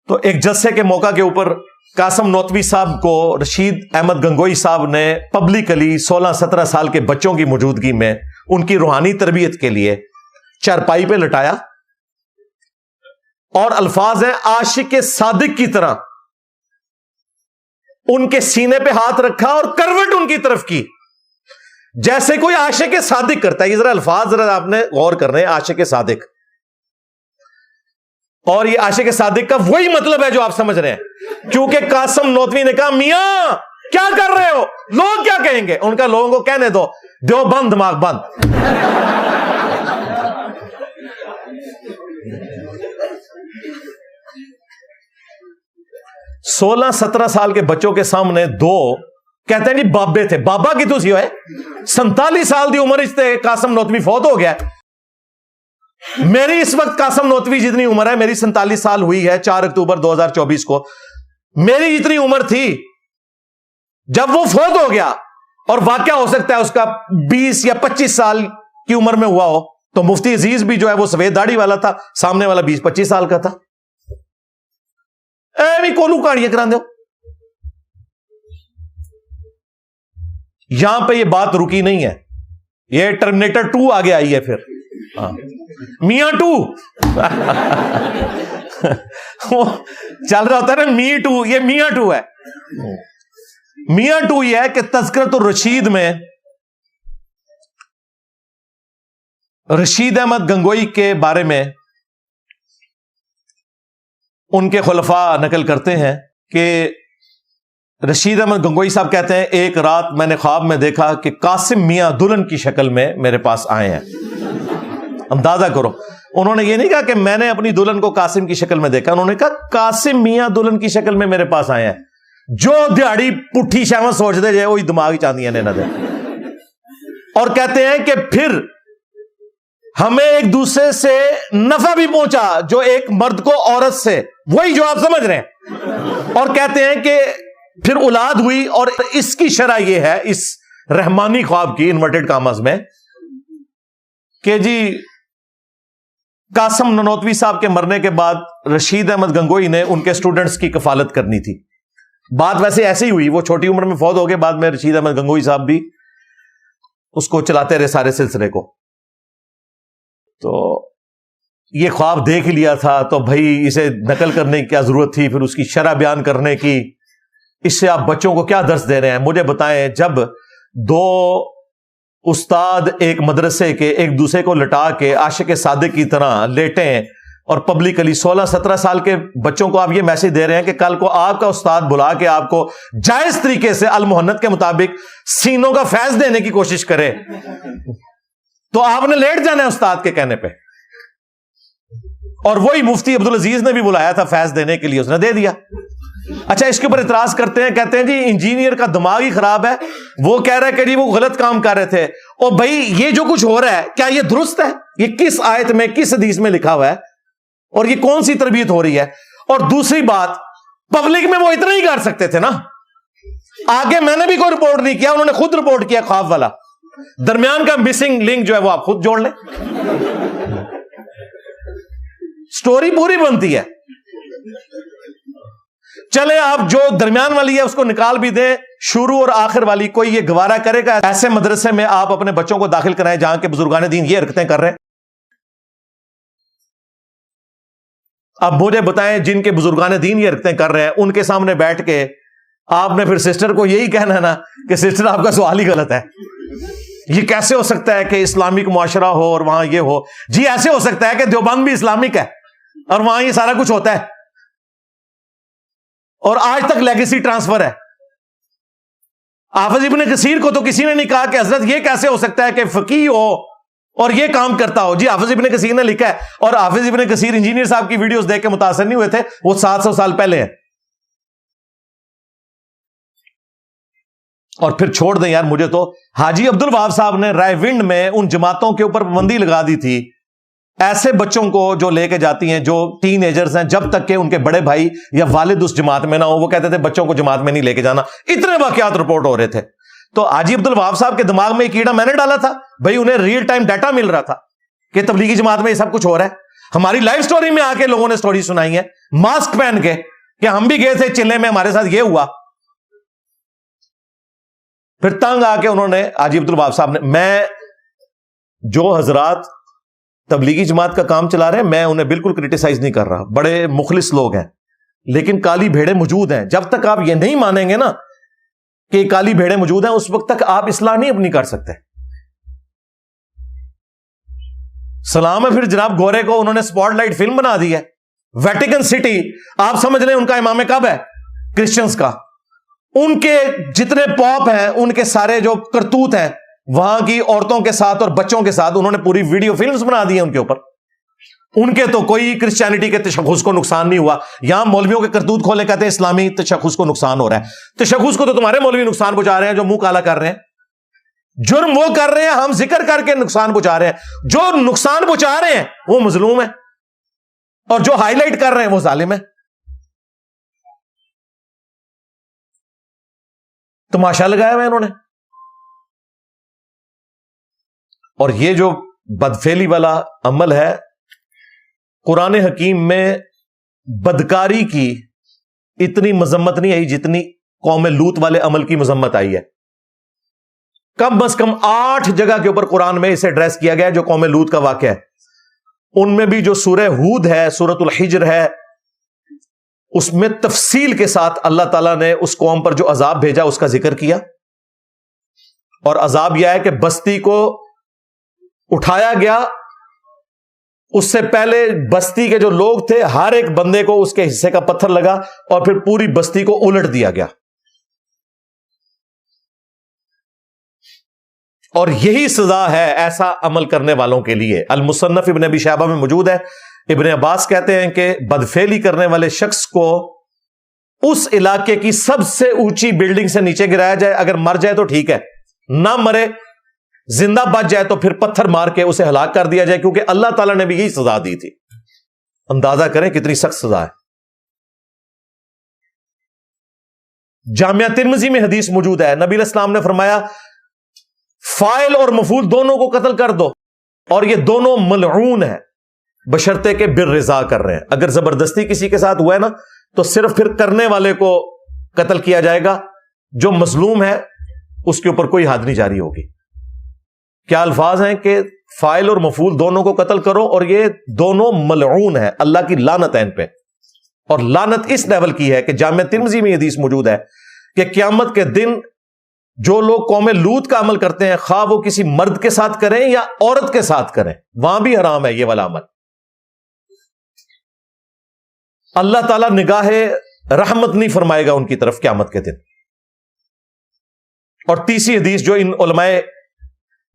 تو ایک جلسے کے موقع کے اوپر قاسم نوتوی صاحب کو رشید احمد گنگوئی صاحب نے پبلکلی 16-17 سال کے بچوں کی موجودگی میں ان کی روحانی تربیت کے لیے چارپائی پہ لٹایا، اور الفاظ ہیں عاشق صادق کی طرح ان کے سینے پہ ہاتھ رکھا اور کروٹ ان کی طرف کی، جیسے کوئی عاشق صادق کرتا ہے۔ یہ ذرا الفاظ ذرا آپ نے غور کرنے، عاشق صادق، اور یہ عاشق صادق کا وہی مطلب ہے جو آپ سمجھ رہے ہیں، کیونکہ قاسم نوتوی نے کہا میاں کیا کر رہے ہو، لوگ کیا کہیں گے؟ ان کا لوگوں کو کہنے دو دیوبند دماغ بند۔ 16-17 سال کے بچوں کے سامنے دو کہتے ہیں جی بابے تھے، بابا کی تو سی ہوئے 47 سال دی عمر تے قاسم نوتوی فوت ہو گیا۔ میری اس وقت قاسم نوتوی جتنی عمر ہے، میری 47 سال ہوئی ہے 4 اکتوبر 2024 کو، میری جتنی عمر تھی جب وہ فوت ہو گیا، اور واقعہ ہو سکتا ہے اس کا 20 یا 25 سال کی عمر میں ہوا ہو، تو مفتی عزیز بھی جو ہے وہ سفید داڑھی والا تھا، سامنے والا 20-25 سال کا تھا۔ بھی کولو کہانیاں کرا دو۔ یہاں پہ یہ بات رکی نہیں ہے، یہ ٹرمینیٹر 2 آگے آئی ہے، پھر میاں 2 چل رہا ہوتا ہے نا، می 2، یہ میاں 2 ہے۔ میاں 2 یہ ہے کہ تذکرۃ الرشید میں رشید احمد گنگوئی کے بارے میں ان کے خلفاء نقل کرتے ہیں کہ رشید احمد گنگوئی صاحب کہتے ہیں ایک رات میں نے خواب میں دیکھا کہ قاسم میاں دلہن کی شکل میں میرے پاس آئے ہیں۔ اندازہ کرو، انہوں نے یہ نہیں کہا کہ میں نے اپنی دلہن کو قاسم کی شکل میں دیکھا، انہوں نے کہا قاسم میاں دلہن کی شکل میں میرے پاس آئے ہیں۔ جو دیہڑی پٹھی شاون سوچ دے جائے وہی دماغ چاندیاں نے نہ دے۔ اور کہتے ہیں کہ پھر ہمیں ایک دوسرے سے نفع بھی پہنچا جو ایک مرد کو عورت سے، وہی جو آپ سمجھ رہے ہیں۔ اور کہتے ہیں کہ پھر اولاد ہوئی، اور اس کی شرح یہ ہے اس رحمانی خواب کی انورٹڈ کامز میں کہ جی قاسم ننوتوی صاحب کے مرنے کے بعد رشید احمد گنگوئی نے ان کے اسٹوڈنٹس کی کفالت کرنی تھی۔ بات ویسے ایسے ہی ہوئی، وہ چھوٹی عمر میں فوت ہو گئے، بعد میں رشید احمد گنگوئی صاحب بھی اس کو چلاتے رہے سارے سلسلے کو۔ تو یہ خواب دیکھ لیا تھا تو بھائی اسے نقل کرنے کی کیا ضرورت تھی، پھر اس کی شرح بیان کرنے کی، اس سے آپ بچوں کو کیا درس دے رہے ہیں؟ مجھے بتائیں، جب دو استاد ایک مدرسے کے ایک دوسرے کو لٹا کے عاشق صادق کی طرح لیٹیں اور پبلکلی 16-17 سال کے بچوں کو آپ یہ میسج دے رہے ہیں کہ کل کو آپ کا استاد بلا کے آپ کو جائز طریقے سے المحنت کے مطابق سینوں کا فیض دینے کی کوشش کرے، تو آپ نے لیٹ جانا ہے استاد کے کہنے پہ. اور وہی مفتی عبدالعزیز نے بھی بلایا تھا فیض دینے کے لیے، اس نے دے دیا. اچھا، اس کے اوپر اعتراض کرتے ہیں، کہتے ہیں جی انجینئر کا دماغ ہی خراب ہے، وہ کہہ رہا ہے کہ جی وہ غلط کام کر رہے تھے. اور بھائی یہ جو کچھ ہو رہا ہے کیا یہ درست ہے؟ یہ کس آیت میں کس حدیث میں لکھا ہوا ہے؟ اور یہ کون سی تربیت ہو رہی ہے؟ اور دوسری بات، پبلک میں وہ اتنا ہی کر سکتے تھے نا. آگے میں نے بھی کوئی رپورٹ نہیں کیا، انہوں نے خود رپورٹ کیا خواب والا. درمیان کا مسنگ لنک جو ہے وہ آپ خود جوڑ لیں، سٹوری پوری بنتی ہے. چلے آپ جو درمیان والی ہے اس کو نکال بھی دیں، شروع اور آخر والی کوئی یہ گوارا کرے گا ایسے مدرسے میں آپ اپنے بچوں کو داخل کرائیں جہاں کے بزرگان دین یہ حرکتیں کر رہے ہیں؟ اب مجھے بتائیں، جن کے بزرگان دین یہ حرکتیں کر رہے ہیں ان کے سامنے بیٹھ کے آپ نے پھر سسٹر کو یہی کہنا ہے نا کہ سسٹر آپ کا سوال ہی غلط ہے. یہ کیسے ہو سکتا ہے کہ اسلامک معاشرہ ہو اور وہاں یہ ہو؟ جی ایسے ہو سکتا ہے کہ دیوبند بھی اسلامک ہے اور وہاں یہ سارا کچھ ہوتا ہے اور آج تک لیگیسی ٹرانسفر ہے. حافظ ابن کثیر کو تو کسی نے نہیں کہا کہ حضرت یہ کیسے ہو سکتا ہے کہ فقیہ ہو اور یہ کام کرتا ہو. جی حافظ ابن کثیر نے لکھا ہے، اور حافظ ابن کثیر انجینئر صاحب کی ویڈیوز دیکھ کے متاثر نہیں ہوئے تھے، وہ 700 سال پہلے ہیں. اور پھر چھوڑ دیں یار، مجھے تو حاجی عبد الوہاب صاحب نے رائے ونڈ میں ان جماعتوں کے اوپر پابندی لگا دی تھی، ایسے بچوں کو جو لے کے جاتی ہیں جو ٹین ایجرز ہیں، جب تک کہ ان کے بڑے بھائی یا والد اس جماعت میں نہ ہو، وہ کہتے تھے بچوں کو جماعت میں نہیں لے کے جانا. اتنے واقعات رپورٹ ہو رہے تھے. تو حاجی عبد الوہاب صاحب کے دماغ میں یہ کیڑا میں نے ڈالا تھا، بھائی انہیں ریئل ٹائم ڈیٹا مل رہا تھا کہ تبلیغی جماعت میں یہ سب کچھ ہو رہا ہے. ہماری لائف سٹوری میں آ کے لوگوں نے سٹوری سنائی ہے ماسک پہن کے کہ ہم بھی گئے تھے چلے میں، ہمارے ساتھ یہ ہوا. پھر تنگ آ کے انہوں نے حاجی عبد الوہاب صاحب نے، میں جو حضرات تبلیغی جماعت کا کام چلا رہے ہیں میں انہیں بالکل کرٹیسائز نہیں کر رہا، بڑے مخلص لوگ ہیں، لیکن کالی بھیڑیں موجود ہیں. جب تک آپ یہ نہیں مانیں گے نا کہ کالی بھیڑیں موجود ہیں، اس وقت تک آپ اصلاح نہیں اپنی کر سکتے. سلام ہے پھر جناب گورے کو انہوں نے سپاٹ لائٹ فلم بنا دی ہے. ویٹیکن سٹی آپ سمجھ لیں ان کا امام کب ہے؟ کرسچنز کا. ان کے جتنے پاپ ہیں، ان کے سارے جو کرتوت ہیں وہاں کی عورتوں کے ساتھ اور بچوں کے ساتھ انہوں نے پوری ویڈیو فلمز بنا دی ہیں ان کے اوپر. ان کے تو کوئی کرسچینٹی کے تشخص کو نقصان نہیں ہوا. یہاں مولویوں کے کرتوت کھولے کہتے ہیں اسلامی تشخص کو نقصان ہو رہا ہے. تشخص کو تو تمہارے مولوی نقصان پہنچا رہے ہیں جو منہ کالا کر رہے ہیں. جرم وہ کر رہے ہیں، ہم ذکر کر کے نقصان پہنچا رہے ہیں. جو نقصان پہنچا رہے ہیں وہ مظلوم ہے اور جو ہائی لائٹ کر رہے ہیں وہ ظالم ہے. تماشا لگایا ہوا ہے انہوں نے. اور یہ جو بدفعلی والا عمل ہے، قرآن حکیم میں بدکاری کی اتنی مذمت نہیں آئی جتنی قوم لوط والے عمل کی مذمت آئی ہے. کم از کم 8 جگہ کے اوپر قرآن میں اسے ایڈریس کیا گیا ہے جو قوم لوط کا واقعہ ہے. ان میں بھی جو سورہ ہود ہے، سورۃ الحجر ہے، اس میں تفصیل کے ساتھ اللہ تعالیٰ نے اس قوم پر جو عذاب بھیجا اس کا ذکر کیا. اور عذاب یہ ہے کہ بستی کو اٹھایا گیا، اس سے پہلے بستی کے جو لوگ تھے ہر ایک بندے کو اس کے حصے کا پتھر لگا اور پھر پوری بستی کو الٹ دیا گیا. اور یہی سزا ہے ایسا عمل کرنے والوں کے لیے. المصنف ابن ابی شیبہ میں موجود ہے. ابن عباس کہتے ہیں کہ بدفعلی کرنے والے شخص کو اس علاقے کی سب سے اونچی بلڈنگ سے نیچے گرایا جائے. اگر مر جائے تو ٹھیک ہے، نہ مرے زندہ بچ جائے تو پھر پتھر مار کے اسے ہلاک کر دیا جائے، کیونکہ اللہ تعالیٰ نے بھی یہی سزا دی تھی. اندازہ کریں کتنی سخت سزا ہے. جامعہ ترمذی میں حدیث موجود ہے، نبی علیہ السلام نے فرمایا فاعل اور مفعول دونوں کو قتل کر دو، اور یہ دونوں ملعون ہیں بشرطے کے بالرضا کر رہے ہیں. اگر زبردستی کسی کے ساتھ ہوا ہے نا تو صرف پھر کرنے والے کو قتل کیا جائے گا، جو مظلوم ہے اس کے اوپر کوئی حد نہیں جاری ہوگی. کیا الفاظ ہیں کہ فاعل اور مفعول دونوں کو قتل کرو، اور یہ دونوں ملعون ہے، اللہ کی لعنت ہے ان پہ. اور لعنت اس لیول کی ہے کہ جامع ترمذی میں یہ حدیث موجود ہے کہ قیامت کے دن جو لوگ قوم لوط کا عمل کرتے ہیں، خواہ وہ کسی مرد کے ساتھ کریں یا عورت کے ساتھ کریں، وہاں بھی حرام ہے یہ والا عمل. اللہ تعالیٰ نگاہ رحمت نہیں فرمائے گا ان کی طرف قیامت کے دن. اور تیسری حدیث جو ان علماء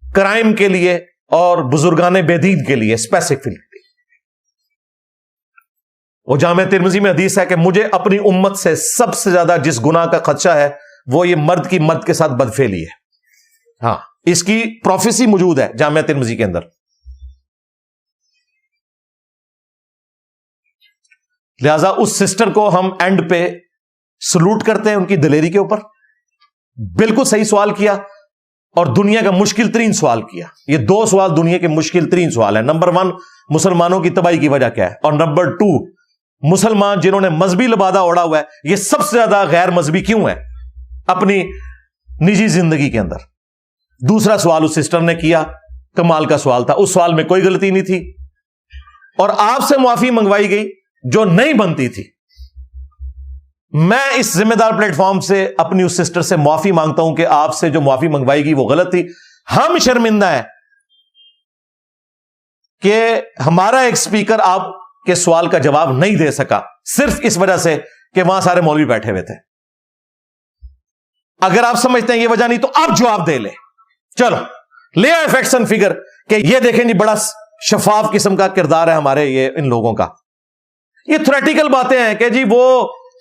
کرائم کے لیے اور بزرگان بے دین کے لیے اسپیسیفکلی، وہ جامع ترمذی میں حدیث ہے کہ مجھے اپنی امت سے سب سے زیادہ جس گناہ کا خدشہ ہے وہ یہ مرد کی مرد کے ساتھ بدفعلی ہے. ہاں، اس کی پروفیسی موجود ہے جامع ترمذی کے اندر. لہذا اس سسٹر کو ہم اینڈ پہ سلوٹ کرتے ہیں ان کی دلیری کے اوپر. بالکل صحیح سوال کیا، اور دنیا کا مشکل ترین سوال کیا. یہ دو سوال دنیا کے مشکل ترین سوال ہیں. نمبر 1 مسلمانوں کی تباہی کی وجہ کیا ہے، اور نمبر 2 مسلمان جنہوں نے مذہبی لبادہ اوڑا ہوا ہے یہ سب سے زیادہ غیر مذہبی کیوں ہے اپنی نجی زندگی کے اندر. دوسرا سوال اس سسٹر نے کیا، کمال کا سوال تھا، اس سوال میں کوئی غلطی نہیں تھی، اور آپ سے معافی منگوائی گئی جو نہیں بنتی تھی. میں اس ذمہ دار پلیٹ فارم سے اپنی اس سسٹر سے معافی مانگتا ہوں کہ آپ سے جو معافی منگوائی گئی وہ غلط تھی. ہم شرمندہ ہیں کہ ہمارا ایک سپیکر آپ کے سوال کا جواب نہیں دے سکا، صرف اس وجہ سے کہ وہاں سارے مولوی بیٹھے ہوئے تھے. اگر آپ سمجھتے ہیں یہ وجہ نہیں تو آپ جواب دے لیں. چلو لے آئے فیکٹس اینڈ فگر کہ یہ دیکھیں جی بڑا شفاف قسم کا کردار ہے ہمارے یہ ان لوگوں کا. یہ تھریٹیکل باتیں ہیں کہ جی وہ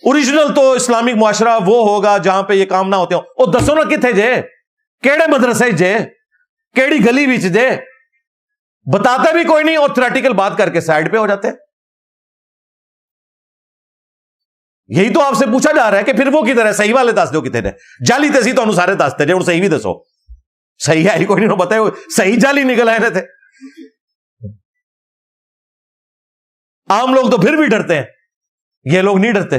اوریجنل تو اسلامک معاشرہ وہ ہوگا جہاں پہ یہ کام نہ ہوتے ہوں. وہ دسو نا کتنے جے، کیڑے مدرسے جے، کیڑی گلی بیچ جے، بتاتے بھی کوئی نہیں اور تھریٹیکل بات کر کے سائڈ پہ ہو جاتے ہیں. یہی تو آپ سے پوچھا جا رہا ہے کہ پھر وہ کدھر ہے، صحیح والے دس دو کتنے نے، جعلی تے سی تو سارے دستے جے، صحیح بھی دسو. صحیح ہے ہی کوئی نہیں بتائے، صحیح جعلی نکل آئے تھے. عام لوگ تو پھر بھی ڈرتے ہیں، یہ لوگ نہیں ڈرتے.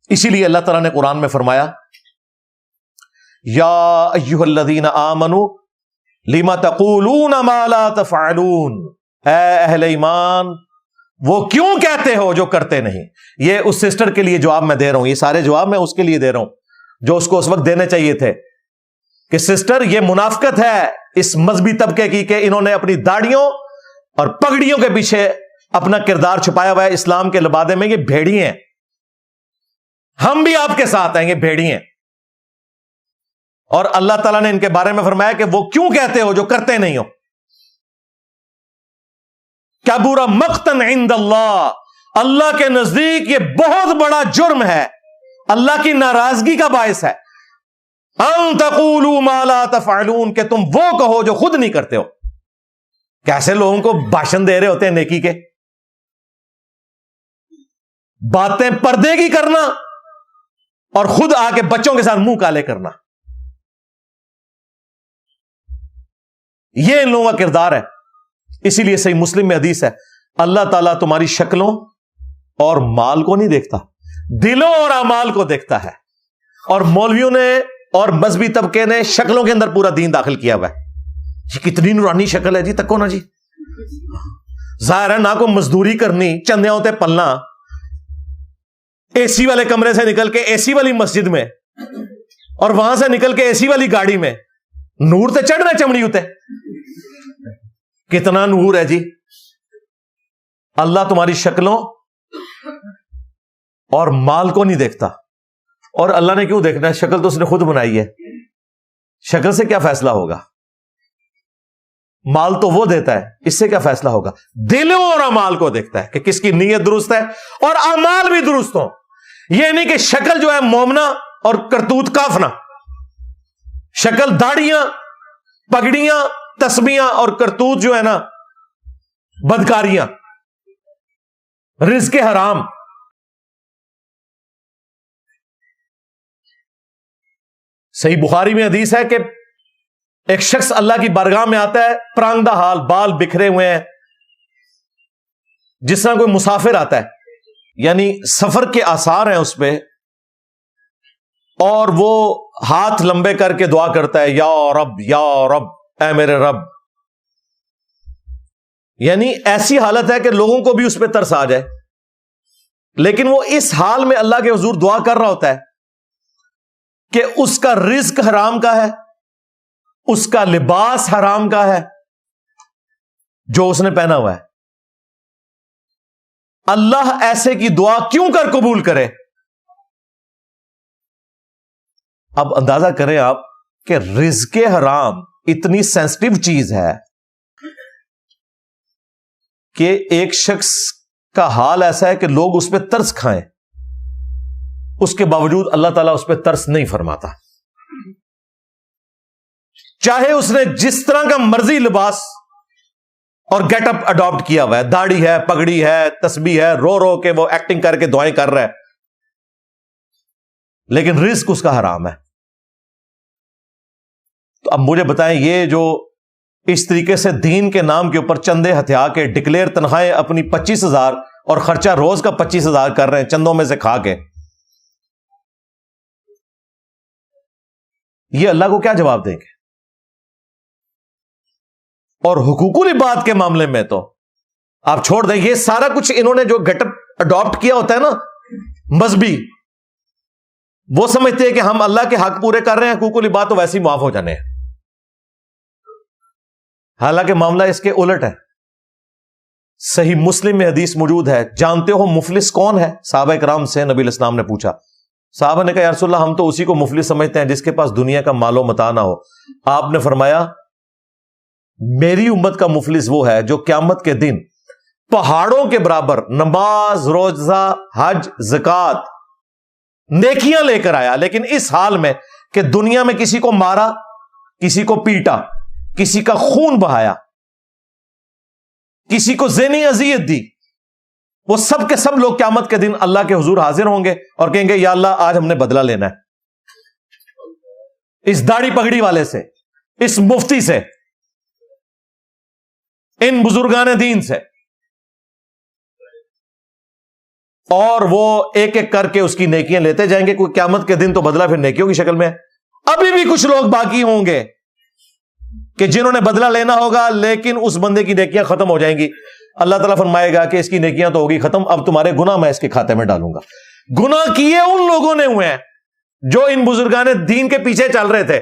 اسی لیے اللہ تعالیٰ نے قرآن میں فرمایا یا ایھا الذین آمنوا لما تقولون ما لا تفعلون، اے اہل ایمان وہ کیوں کہتے ہو جو کرتے نہیں. یہ اس سسٹر کے لیے جواب میں دے رہا ہوں، یہ سارے جواب میں اس کے لیے دے رہا ہوں جو اس کو اس وقت دینے چاہیے تھے کہ سسٹر یہ منافقت ہے اس مذہبی طبقے کی کہ انہوں نے اپنی داڑھیوں اور پگڑیوں کے پیچھے اپنا کردار چھپایا ہوا ہے. اسلام کے لبادے میں یہ بھیڑی ہیں، ہم بھی آپ کے ساتھ ہیں، یہ بھیڑی ہیں. اور اللہ تعالیٰ نے ان کے بارے میں فرمایا کہ وہ کیوں کہتے ہو جو کرتے نہیں ہو. کبر مقتا عند اللہ، اللہ کے نزدیک یہ بہت بڑا جرم ہے، اللہ کی ناراضگی کا باعث ہے. ان تقولوا ما لا تفعلون، کہ تم وہ کہو جو خود نہیں کرتے ہو. کیسے لوگوں کو بھاشن دے رہے ہوتے ہیں نیکی کے، باتیں پردے کی کرنا اور خود آ کے بچوں کے ساتھ منہ کالے کرنا. یہ ان لوگوں کا کردار ہے. اسی لیے صحیح مسلم میں حدیث ہے اللہ تعالیٰ تمہاری شکلوں اور مال کو نہیں دیکھتا، دلوں اور اعمال کو دیکھتا ہے. اور مولویوں نے اور مذہبی طبقے نے شکلوں کے اندر پورا دین داخل کیا ہوا ہے. یہ کتنی نورانی شکل ہے جی، تکو نا جی. ظاہر ہے نہ کو مزدوری کرنی، چندے ہوتے پلنا، اے سی والے کمرے سے نکل کے اے سی والی مسجد میں اور وہاں سے نکل کے اے سی والی گاڑی میں، نور تے چڑھنا چمڑی ہوتے. کتنا نور ہے جی. اللہ تمہاری شکلوں اور مال کو نہیں دیکھتا. اور اللہ نے کیوں دیکھنا ہے؟ شکل تو اس نے خود بنائی ہے. شکل سے کیا فیصلہ ہوگا؟ مال تو وہ دیتا ہے، اس سے کیا فیصلہ ہوگا؟ دلوں اور اعمال کو دیکھتا ہے کہ کس کی نیت درست ہے اور اعمال بھی درست ہوں. یہ نہیں کہ شکل جو ہے مومنا اور کرتوت کافنا. شکل داڑیاں، پگڑیاں، تسبیاں اور کرتوت جو ہے نا بدکاریاں، رزق حرام. صحیح بخاری میں حدیث ہے کہ ایک شخص اللہ کی بارگاہ میں آتا ہے پرانگدہ حال، بال بکھرے ہوئے ہیں، جس طرح کوئی مسافر آتا ہے، یعنی سفر کے آثار ہیں اس پہ، اور وہ ہاتھ لمبے کر کے دعا کرتا ہے یا رب اے میرے رب. یعنی ایسی حالت ہے کہ لوگوں کو بھی اس پہ ترس آ جائے, لیکن وہ اس حال میں اللہ کے حضور دعا کر رہا ہوتا ہے کہ اس کا رزق حرام کا ہے, اس کا لباس حرام کا ہے جو اس نے پہنا ہوا ہے. اللہ ایسے کی دعا کیوں کر قبول کرے؟ اب اندازہ کریں آپ کہ رزق حرام اتنی سینسٹیو چیز ہے کہ ایک شخص کا حال ایسا ہے کہ لوگ اس پہ ترس کھائیں, اس کے باوجود اللہ تعالیٰ اس پہ ترس نہیں فرماتا. چاہے اس نے جس طرح کا مرضی لباس اور گیٹ اپ اڈاپٹ کیا ہوا ہے, داڑھی ہے, پگڑی ہے, تسبیح ہے, رو رو کے وہ ایکٹنگ کر کے دعائیں کر رہا ہے, لیکن رزق اس کا حرام ہے. تو اب مجھے بتائیں, یہ جو اس طریقے سے دین کے نام کے اوپر چندے ہتھیا کے ڈکلیئر تنخواہیں اپنی 25,000 اور خرچہ روز کا 25,000 کر رہے ہیں چندوں میں سے کھا کے, یہ اللہ کو کیا جواب دیں گے؟ اور حقوق العباد کے معاملے میں تو آپ چھوڑ دیں, یہ سارا کچھ انہوں نے جو گیٹ اپ اڈاپٹ کیا ہوتا ہے نا مذہبی, وہ سمجھتے ہیں کہ ہم اللہ کے حق پورے کر رہے ہیں, حقوق العباد تو ویسے ہی معاف ہو جانے ہیں. حالانکہ معاملہ اس کے الٹ ہے. صحیح مسلم میں حدیث موجود ہے, جانتے ہو مفلس کون ہے؟ صحابہ کرام سے نبی علیہ السلام نے پوچھا. صحابہ نے کہا یا رسول اللہ ہم تو اسی کو مفلس سمجھتے ہیں جس کے پاس دنیا کا مال و متاع نہ ہو. آپ نے فرمایا میری امت کا مفلس وہ ہے جو قیامت کے دن پہاڑوں کے برابر نماز, روزہ, حج, زکات, نیکیاں لے کر آیا, لیکن اس حال میں کہ دنیا میں کسی کو مارا, کسی کو پیٹا, کسی کا خون بہایا, کسی کو ذہنی اذیت دی. وہ سب کے سب لوگ قیامت کے دن اللہ کے حضور حاضر ہوں گے اور کہیں گے یا اللہ آج ہم نے بدلہ لینا ہے اس داڑھی پگڑی والے سے, اس مفتی سے, ان بزرگان دین سے. اور وہ ایک ایک کر کے اس کی نیکیاں لیتے جائیں گے. کوئی قیامت کے دن تو بدلہ پھر نیکیوں کی شکل میں ہے. ابھی بھی کچھ لوگ باقی ہوں گے کہ جنہوں نے بدلہ لینا ہوگا, لیکن اس بندے کی نیکیاں ختم ہو جائیں گی. اللہ تعالیٰ فرمائے گا کہ اس کی نیکیاں تو ہوگی ختم, اب تمہارے گناہ میں اس کے کھاتے میں ڈالوں گا. گناہ کیے ان لوگوں نے ہوئے ہیں جو ان بزرگان دین کے پیچھے چل رہے تھے,